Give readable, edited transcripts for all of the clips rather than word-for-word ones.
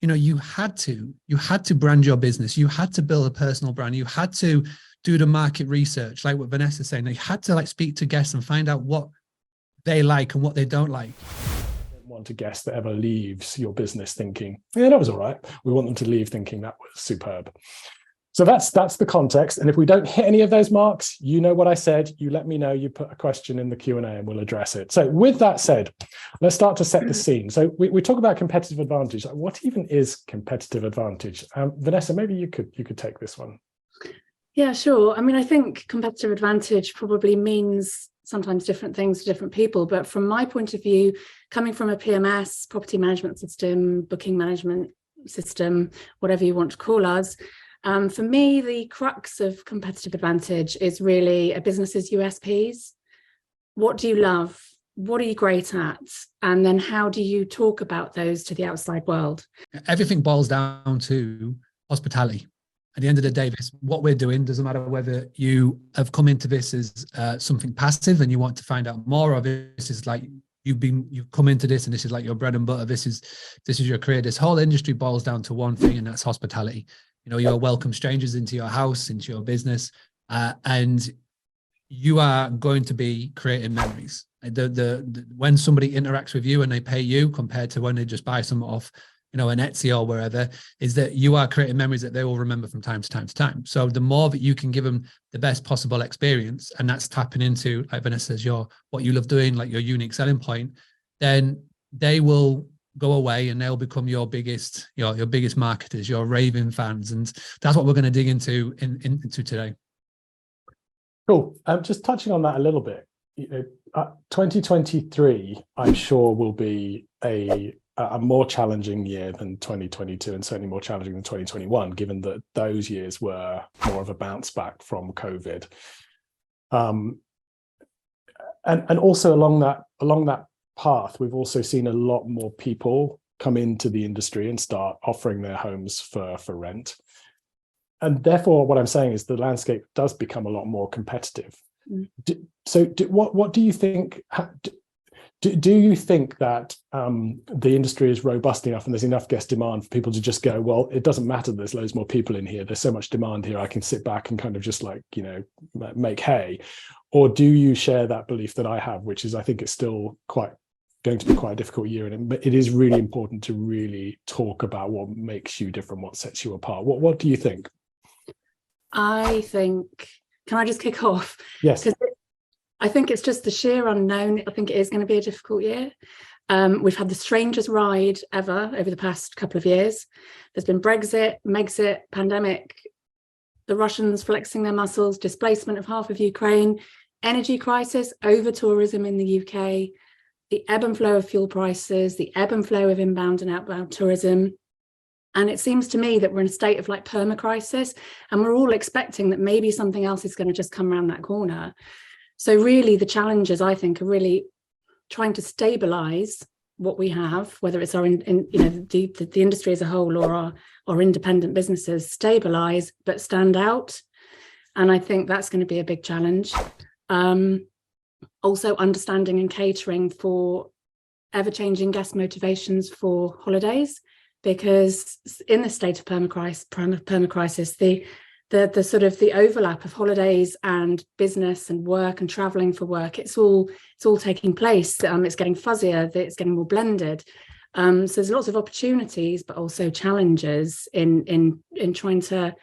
you had to brand your business. You had to build a personal brand. You had to do the market research, like what Vanessa's saying. You had to speak to guests and find out what they like and what they don't like. You don't want a guest that ever leaves your business thinking, yeah, that was all right. We want them to leave thinking that was superb. So that's the context. And if we don't hit any of those marks, you know what I said, you let me know, you put a question in the Q&A and we'll address it. So with that said, let's start to set the scene. So we talk about competitive advantage. What even is competitive advantage? Vanessa, maybe you could take this one. Yeah, sure. I mean, I think competitive advantage probably means sometimes different things to different people. But from my point of view, coming from a PMS, property management system, booking management system, whatever you want to call us, for me, the crux of competitive advantage is really a business's USPs. What do you love? What are you great at? And then how do you talk about those to the outside world? Everything boils down to hospitality. At the end of the day, what we're doing doesn't matter whether you have come into this as something passive and you want to find out more, or this is like you've come into this and this is like your bread and butter. This is your career. This whole industry boils down to one thing, and that's hospitality. You'll welcome strangers into your house, into your business, and you are going to be creating memories. When somebody interacts with you and they pay you compared to when they just buy something off, an Etsy or wherever, is that you are creating memories that they will remember from time to time to time. So the more that you can give them the best possible experience, and that's tapping into, like Vanessa says, what you love doing, like your unique selling point, then they will go away and they'll become your biggest marketers, your raving fans. And that's what we're going to dig into today. Cool. Just touching on that a little bit, 2023, I'm sure will be a more challenging year than 2022, and certainly more challenging than 2021, given that those years were more of a bounce back from COVID. And also along that path, we've also seen a lot more people come into the industry and start offering their homes for rent. And therefore, what I'm saying is the landscape does become a lot more competitive. What do you think? Do you think that the industry is robust enough and there's enough guest demand for people to just go, well, it doesn't matter, there's loads more people in here, there's so much demand here, I can sit back and kind of just make hay? Or do you share that belief that I have, which is I think it's still going to be quite a difficult year, and it is really important to really talk about what makes you different, what sets you apart? What do you think? I think, can I just kick off? Yes. I think it's just the sheer unknown. I think it is going to be a difficult year. We've had the strangest ride ever over the past couple of years. There's been Brexit, Megxit, pandemic, the Russians flexing their muscles, displacement of half of Ukraine, energy crisis, over-tourism in the UK, the ebb and flow of fuel prices, the ebb and flow of inbound and outbound tourism. And it seems to me that we're in a state of perma-crisis, and we're all expecting that maybe something else is going to just come around that corner. So really the challenges, I think, are really trying to stabilize what we have, whether it's the industry as a whole or our independent businesses, stabilize but stand out. And I think that's going to be a big challenge. Also understanding and catering for ever-changing guest motivations for holidays, because in the state of perma-crisis, the sort of the overlap of holidays and business and work and traveling for work, it's all taking place. It's getting fuzzier, it's getting more blended. So there's lots of opportunities, but also challenges in trying to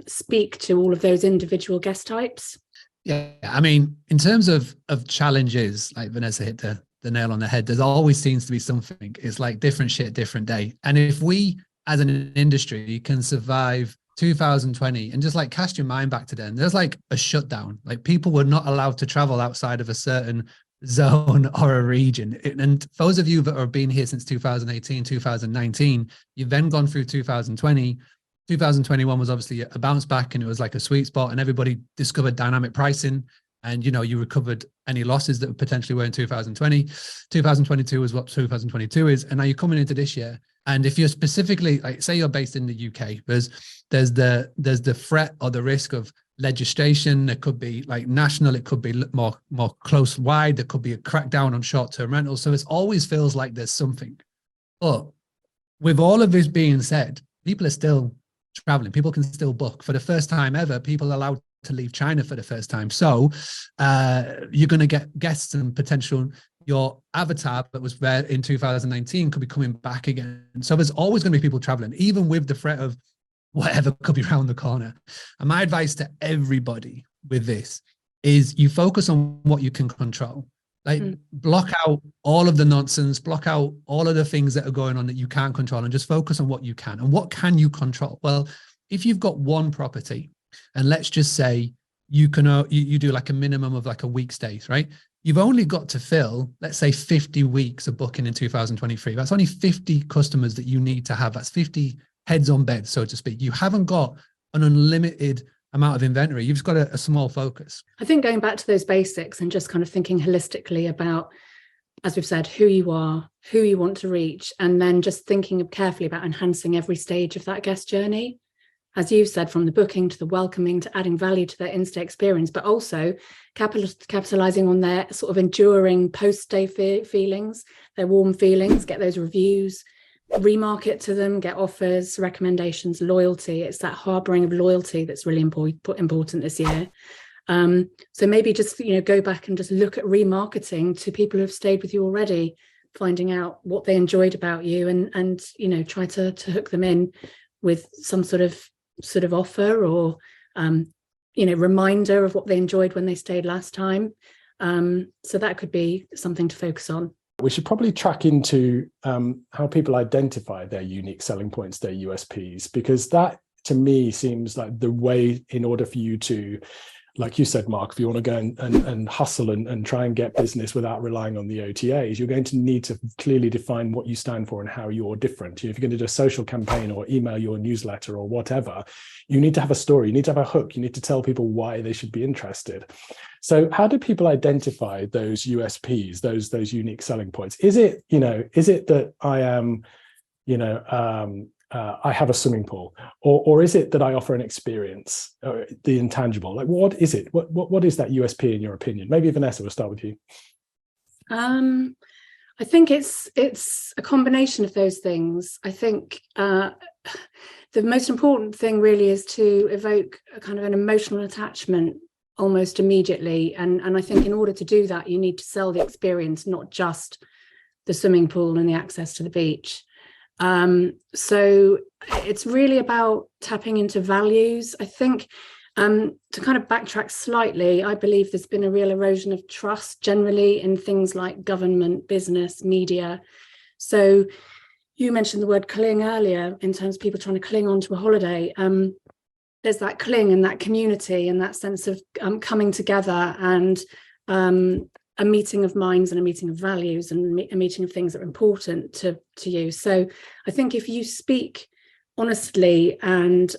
speak to all of those individual guest types. Yeah, I mean, in terms of challenges, like Vanessa hit the nail on the head, there's always seems to be something. It's like different shit, different day. And if we as an industry can survive 2020 and just cast your mind back to then, there's a shutdown. People were not allowed to travel outside of a certain zone or a region. And those of you that have been here since 2018, 2019, you've then gone through 2020. 2021 was obviously a bounce back, and it was like a sweet spot, and everybody discovered dynamic pricing, and you recovered any losses that potentially were in 2020. 2022 is what 2022 is, and now you're coming into this year. And if you're specifically, say you're based in the UK, there's the threat or the risk of legislation. It could be national, it could be more close wide, there could be a crackdown on short-term rentals. So it always feels like there's something. But with all of this being said, people are still traveling. People can still book. For the first time ever, people are allowed to leave China for the first time. So you're going to get guests and potential. Your avatar that was there in 2019 could be coming back again. So there's always going to be people traveling, even with the threat of whatever could be around the corner. And my advice to everybody with this is you focus on what you can control. Like block out all of the nonsense, block out all of the things that are going on that you can't control, and just focus on what you can. And what can you control? Well, if you've got one property, and let's just say you can you do like a minimum of like a week stays, right? You've only got to fill, let's say 50 weeks of booking in 2023. That's only 50 customers that you need to have. That's 50 heads on bed, so to speak. You haven't got an unlimited amount of inventory. You've just got a small focus. I think going back to those basics and just kind of thinking holistically about, as we've said, who you are, who you want to reach, and then just thinking carefully about enhancing every stage of that guest journey. As you've said, from the booking to the welcoming to adding value to their in-stay experience, but also capitalizing on their sort of enduring post-stay feelings, their warm feelings, get those reviews, remarket to them, get offers, recommendations, loyalty. It's that harboring of loyalty that's really important this year. So maybe just, go back and just look at remarketing to people who have stayed with you already, finding out what they enjoyed about you, and try to hook them in with some sort of offer or reminder of what they enjoyed when they stayed last time. So that could be something to focus on. We should probably track into how people identify their unique selling points, their USPs, because that to me seems like the way in order for you to, like you said, Mark, if you want to go and hustle and try and get business without relying on the OTAs, you're going to need to clearly define what you stand for and how you're different. If you're going to do a social campaign or email your newsletter or whatever, you need to have a story, you need to have a hook, you need to tell people why they should be interested. So how do people identify those USPs, those unique selling points? Is it that I am, I have a swimming pool, or is it that I offer an experience, the intangible? Like, what is it? What is that USP in your opinion? Maybe Vanessa, we'll start with you. I think it's a combination of those things. I think the most important thing really is to evoke a kind of an emotional attachment almost immediately. And I think in order to do that, you need to sell the experience, not just the swimming pool and the access to the beach. So it's really about tapping into values. I think to kind of backtrack slightly, I believe there's been a real erosion of trust generally in things like government, business, media. So you mentioned the word cling earlier in terms of people trying to cling on to a holiday. There's that cling and that community and that sense of coming together and a meeting of minds and a meeting of values and a meeting of things that are important to you. So I think if you speak honestly and,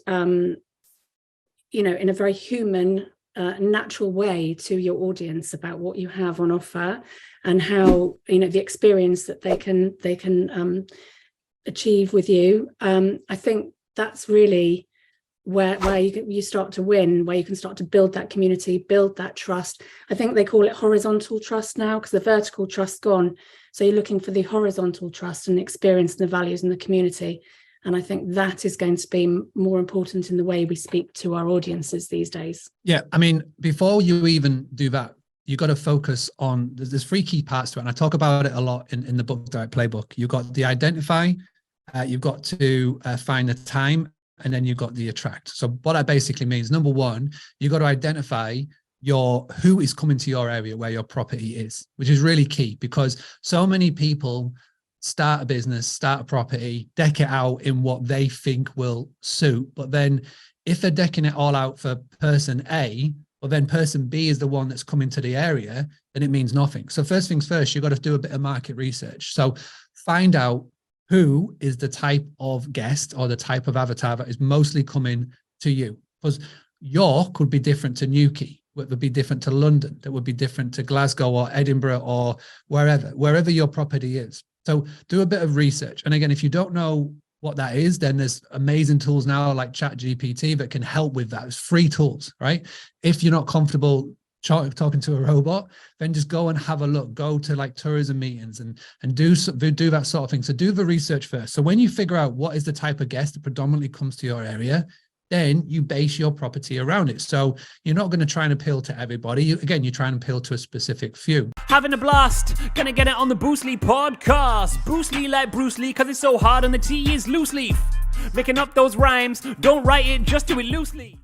in a very human, natural way to your audience about what you have on offer and how, the experience that they can achieve with you, I think that's really where you start to win, where you can start to build that community, build that trust. I think they call it horizontal trust now because the vertical trust's gone. So you're looking for the horizontal trust and experience and the values in the community. And I think that is going to be more important in the way we speak to our audiences these days. Yeah, I mean, before you even do that, you've got to focus on, there's 3 key parts to it. And I talk about it a lot in the book Direct Playbook. You've got the identify, you've got to find the time, and then you've got the attract. So what that basically means, number 1, you've got to identify who is coming to your area where your property is, which is really key because so many people start a business, start a property, deck it out in what they think will suit. But then if they're decking it all out for person A, well, then person B is the one that's coming to the area, then it means nothing. So first things first, you've got to do a bit of market research. So find out who is the type of guest or the type of avatar that is mostly coming to you. Because York would be different to Newquay, it would be different to London, that would be different to Glasgow or Edinburgh or wherever your property is. So do a bit of research. And again, if you don't know what that is, then there's amazing tools now like ChatGPT that can help with that. It's free tools, right? If you're not comfortable talking to a robot, then just go and have a look, go to like tourism meetings and do that sort of thing. So do the research first. So when you figure out what is the type of guest that predominantly comes to your area, then you base your property around it. So you're not going to try and appeal to everybody. Again, you try and appeal to a specific few. Having a blast, gonna get it on the Bruce Lee podcast. Bruce Lee like Bruce Lee, cause it's so hard and the T is loose leaf. Making up those rhymes, don't write it, just do it loosely.